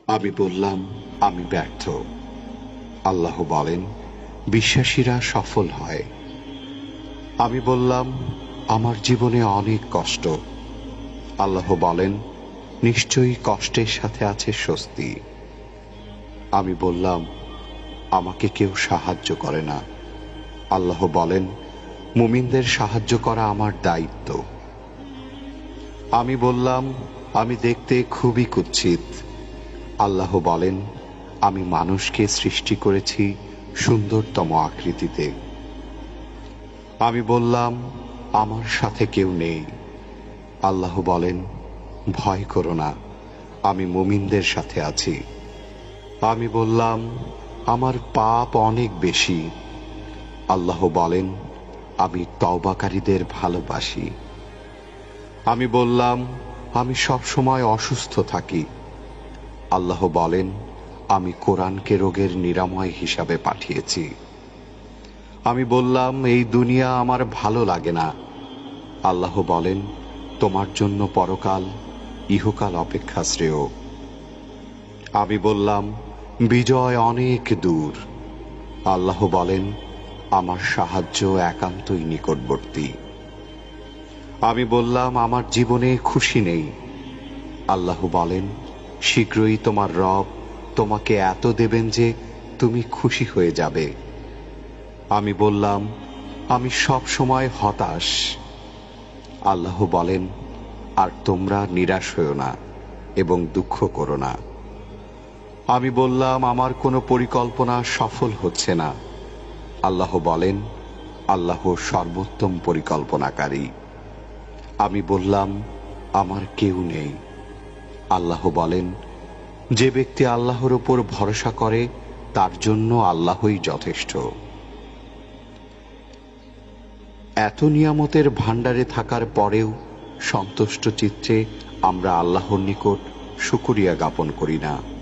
আমি বললাম, আমি ব্যর্থ। আল্লাহ বলেন, বিশ্বাসীরা সফল হয়। আমি বললাম, আমার জীবনে অনেক কষ্ট। আল্লাহ বলেন, নিশ্চয়ই কষ্টের সাথে আছে স্বস্তি। আমি বললাম, আমাকে কেউ সাহায্য করে না। আল্লাহ বলেন, মুমিনদের সাহায্য করা আমার দায়িত্ব। আমি বললাম, আমি দেখতে খুবই কুৎসিত। আল্লাহ বলেন, আমি মানুষকে সৃষ্টি করেছি সুন্দরতম আকৃতিতে। আমি বললাম, আমার সাথে কেউ নেই। আল্লাহ বলেন, ভয় করো না, আমি মুমিনদের সাথে আছি। আমি বললাম, আমার পাপ অনেক বেশি। আল্লাহ বলেন, আমি তওবাকারীদের ভালোবাসি। আমি বললাম, আমি সব সময় অসুস্থ থাকি। আল্লাহ বলেন, আমি কোরআনকে রোগের নিরাময় হিসাবে পাঠিয়েছি। আমি বললাম, এই দুনিয়া আমার ভালো লাগে না। আল্লাহ বলেন, তোমার জন্য পরকাল, ইহকাল অপেক্ষা শ্রেয়। আমি বললাম, বিজয় অনেক দূর। আল্লাহ বলেন, আমার সাহায্য একান্তই নিকটবর্তী। আমি বললাম, আমার জীবনে খুশি নেই। আল্লাহ বলেন, শীঘ্রই তোমার রব তোমাকে এত দেবেন যে তুমি খুশি হয়ে যাবে। আমি বললাম, আমি সব সময় হতাশ। আল্লাহ বলেন, আর তোমরা নিরাশ হও না এবং দুঃখ করো না। আমি বললাম, আমার কোনো পরিকল্পনা সফল হচ্ছে না। আল্লাহ বলেন, আল্লাহ সর্বোত্তম পরিকল্পনাকারী। আমি বললাম, আমার কেউ নেই। আল্লাহ বলেন, যে ব্যক্তি আল্লাহর উপর ভরসা করে তার জন্য আল্লাহই যথেষ্ট। এত নিয়ামতের ভাণ্ডারে থাকার পরেও সন্তুষ্ট চিত্তে আমরা আল্লাহর নিকট শুকরিয়া জ্ঞাপন করি না।